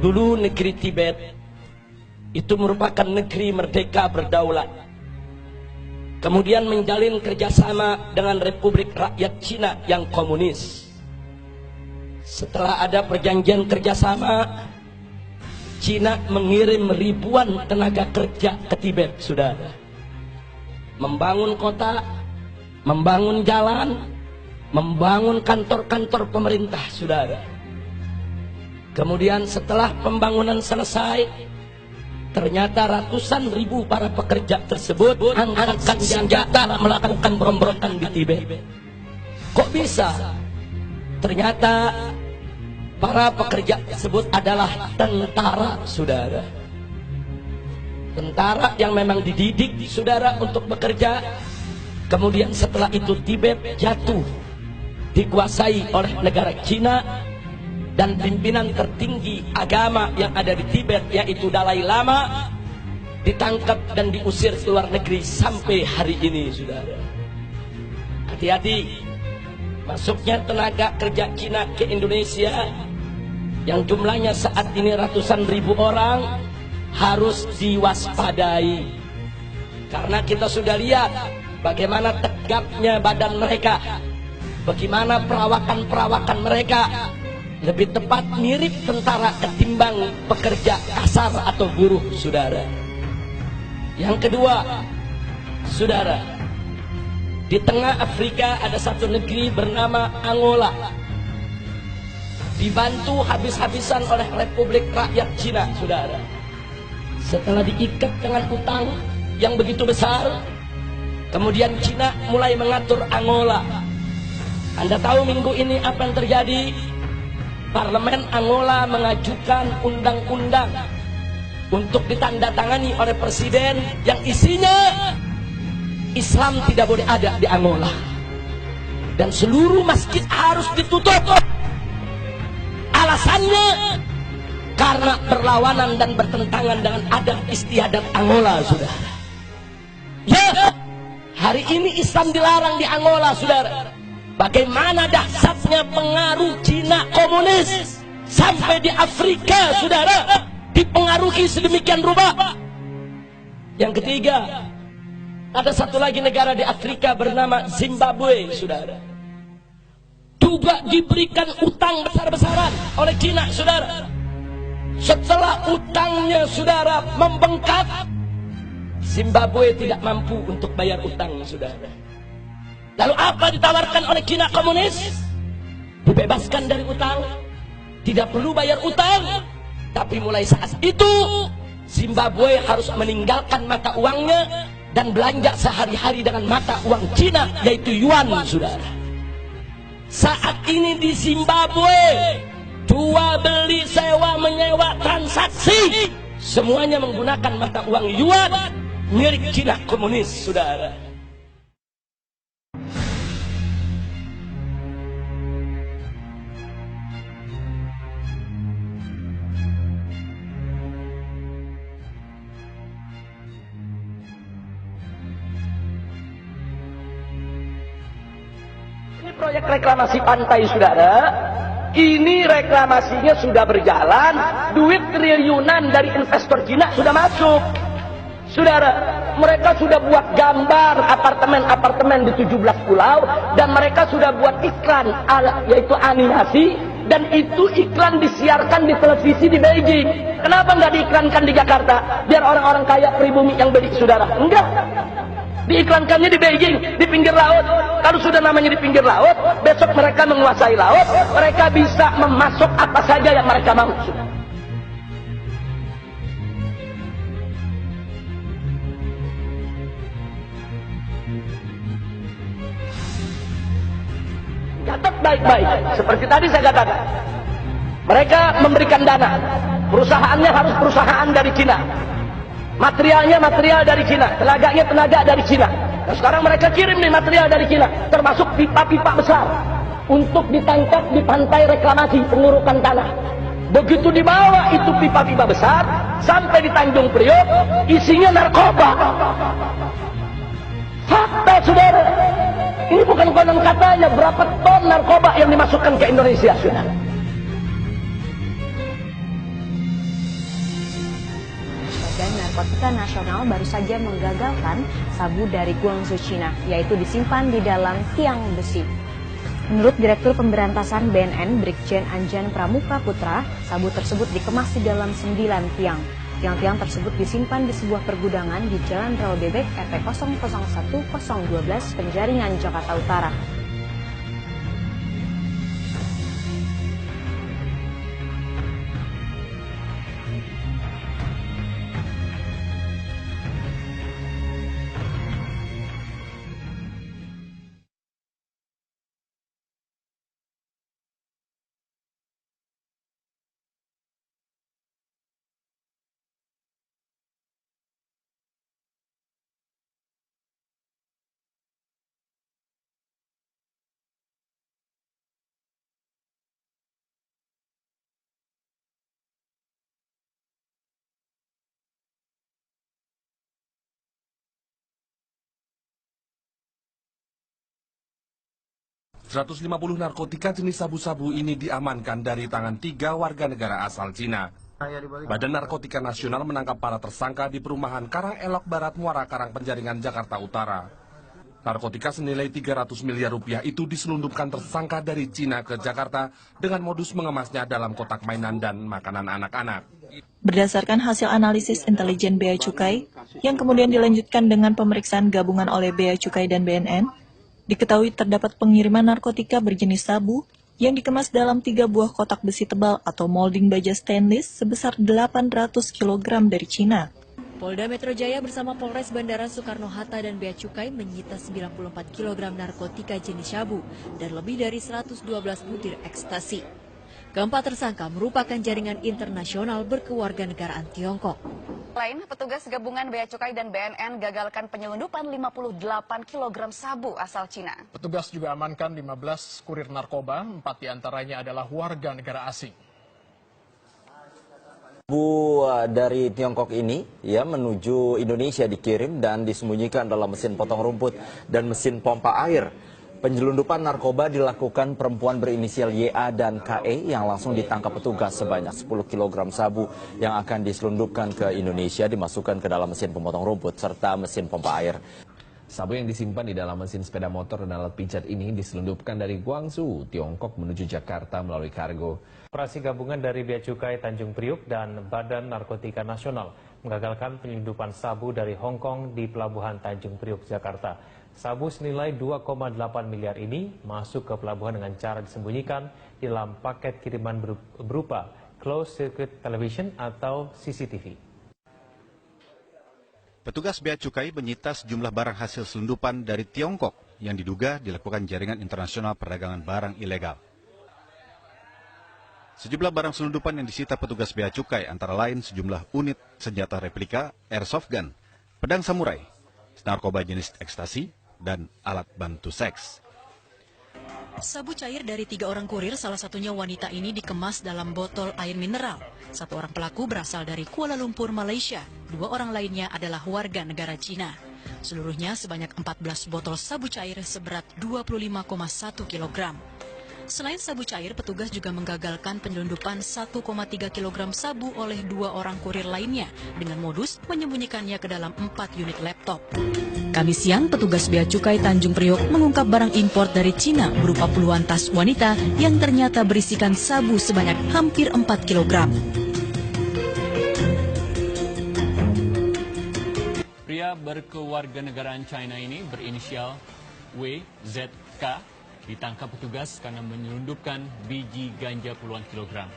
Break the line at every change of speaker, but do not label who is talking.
Dulu negeri Tibet itu merupakan negeri merdeka berdaulat. Kemudian menjalin kerjasama dengan Republik Rakyat Cina yang komunis. Setelah ada perjanjian kerjasama, Cina mengirim ribuan tenaga kerja ke Tibet, saudara. Membangun kota, membangun jalan, membangun kantor-kantor pemerintah, saudara. Kemudian setelah pembangunan selesai, ternyata ratusan ribu para pekerja tersebut angkat senjata melakukan pemberontakan di Tibet. Kok bisa? Ternyata para pekerja tersebut adalah tentara, saudara. Tentara yang memang dididik, saudara, untuk bekerja. Kemudian setelah itu Tibet jatuh, dikuasai oleh negara Cina. Dan pimpinan tertinggi agama yang ada di Tibet, yaitu Dalai Lama, ditangkap dan diusir ke luar negeri sampai hari ini, saudara. Hati-hati, masuknya tenaga kerja Cina ke Indonesia yang jumlahnya saat ini ratusan ribu orang harus diwaspadai. Karena kita sudah lihat bagaimana tegapnya badan mereka, bagaimana perawakan mereka. Lebih tepat mirip tentara ketimbang pekerja kasar atau buruh, saudara. Yang kedua, saudara, di tengah Afrika ada satu negeri bernama Angola, dibantu habis-habisan oleh Republik Rakyat Cina, saudara. Setelah diikat dengan utang yang begitu besar, kemudian Cina mulai mengatur Angola. Anda tahu minggu ini apa yang terjadi? Parlemen Angola mengajukan undang-undang untuk ditandatangani oleh presiden yang isinya Islam tidak boleh ada di Angola dan seluruh masjid harus ditutup. Alasannya karena berlawanan dan bertentangan dengan adat istiadat Angola, saudara. Ya, hari ini Islam dilarang di Angola, saudara. Bagaimana dahsyatnya pengaruh Cina komunis sampai di Afrika, saudara, dipengaruhi sedemikian rupa. Yang ketiga, ada satu lagi negara di Afrika bernama Zimbabwe, saudara. Juga diberikan utang besar-besaran oleh Cina, saudara. Setelah utangnya, saudara, membengkak, Zimbabwe tidak mampu untuk bayar utang, saudara. Lalu apa ditawarkan oleh Cina komunis? Dibebaskan dari utang, tidak perlu bayar utang. Tapi mulai saat itu Zimbabwe harus meninggalkan mata uangnya dan belanja sehari-hari dengan mata uang Cina, yaitu yuan, saudara. Saat ini di Zimbabwe, jual beli, sewa menyewa, transaksi semuanya menggunakan mata uang yuan milik Cina komunis, saudara. Proyek reklamasi pantai, saudara, ini reklamasinya sudah berjalan, duit triliunan dari investor Cina sudah masuk, saudara. Mereka sudah buat gambar apartemen-apartemen di 17 pulau dan mereka sudah buat iklan, yaitu animasi, dan itu iklan disiarkan di televisi di Beijing. Kenapa nggak diiklankan di Jakarta biar orang-orang kaya pribumi yang beli, saudara? Enggak, diiklankannya di Beijing, di pinggir laut. Kalau sudah namanya di pinggir laut, besok mereka menguasai laut, mereka bisa memasok apa saja yang mereka mau. Catat baik-baik, seperti tadi saya katakan, mereka memberikan dana, perusahaannya harus perusahaan dari Cina, materialnya material dari Cina, tenaganya tenaga dari Cina. Nah, sekarang mereka kirim nih material dari Cina, termasuk pipa-pipa besar untuk ditangkap di pantai reklamasi pengurukan tanah. Begitu dibawa itu pipa-pipa besar sampai di Tanjung Priok, isinya narkoba. Fakta, saudara. Ini bukan konon katanya, berapa ton narkoba yang dimasukkan ke Indonesia, saudara.
Narkotika Nasional baru saja menggagalkan sabu dari Guangzhou, China, yaitu disimpan di dalam tiang besi. Menurut Direktur Pemberantasan BNN, Brigjen Anjan Pramuka Putra, sabu tersebut dikemas di dalam 9 tiang. Tiang-tiang tersebut disimpan di sebuah pergudangan di Jalan Rawabebek RT 001012 Penjaringan, Jakarta Utara.
...150 narkotika jenis sabu-sabu ini diamankan dari tangan 3 warga negara asal Cina. Badan Narkotika Nasional menangkap para tersangka di perumahan Karang Elok Barat, Muara Karang, Penjaringan, Jakarta Utara. Narkotika senilai 300 miliar rupiah itu diselundupkan tersangka dari Cina ke Jakarta dengan modus mengemasnya dalam kotak mainan dan makanan anak-anak.
Berdasarkan hasil analisis intelijen Bea Cukai, yang kemudian dilanjutkan dengan pemeriksaan gabungan oleh Bea Cukai dan BNN, diketahui terdapat pengiriman narkotika berjenis sabu yang dikemas dalam 3 buah kotak besi tebal atau molding baja stainless sebesar 800 kg dari Cina.
Polda Metro Jaya bersama Polres Bandara Soekarno-Hatta dan Bea Cukai menyita 94 kg narkotika jenis sabu dan lebih dari 112 butir ekstasi. Keempat tersangka merupakan jaringan internasional berkewarganegaraan Tiongkok.
Lain, petugas gabungan Bea Cukai dan BNN gagalkan penyelundupan 58 kg sabu asal Cina.
Petugas juga amankan 15 kurir narkoba, 4 diantaranya adalah warga negara asing.
Sabu dari Tiongkok ini menuju Indonesia dikirim dan disembunyikan dalam mesin potong rumput dan mesin pompa air. Penyelundupan narkoba dilakukan perempuan berinisial YA dan KE yang langsung ditangkap petugas. Sebanyak 10 kg sabu yang akan diselundupkan ke Indonesia dimasukkan ke dalam mesin pemotong rumput serta mesin pompa air.
Sabu yang disimpan di dalam mesin sepeda motor dan alat pijat ini diselundupkan dari Guangzhou, Tiongkok menuju Jakarta melalui kargo.
Operasi gabungan dari Bea Cukai Tanjung Priuk dan Badan Narkotika Nasional menggagalkan penyelundupan sabu dari Hong Kong di Pelabuhan Tanjung Priuk, Jakarta. Sabu senilai 2,8 miliar ini masuk ke pelabuhan dengan cara disembunyikan di dalam paket kiriman berupa closed circuit television atau CCTV.
Petugas Bea Cukai menyita sejumlah barang hasil selundupan dari Tiongkok yang diduga dilakukan jaringan internasional perdagangan barang ilegal. Sejumlah barang selundupan yang disita petugas Bea Cukai antara lain sejumlah unit senjata replika, airsoft gun, pedang samurai, narkoba jenis ekstasi, dan alat bantu seks.
Sabu cair dari 3 orang kurir, salah satunya wanita ini dikemas dalam botol air mineral. 1 orang pelaku berasal dari Kuala Lumpur, Malaysia. 2 orang lainnya adalah warga negara Cina. Seluruhnya sebanyak 14 botol sabu cair seberat 25,1 kg. Selain sabu cair, petugas juga menggagalkan penyelundupan 1,3 kg sabu oleh 2 orang kurir lainnya dengan modus menyembunyikannya ke dalam 4 unit laptop. Kamis siang, petugas Bea Cukai Tanjung Priok mengungkap barang impor dari Cina berupa puluhan tas wanita yang ternyata berisikan sabu sebanyak hampir 4 kg.
Pria berkewarganegaraan China ini berinisial WZK ditangkap petugas karena menyelundupkan biji ganja puluhan kilogram.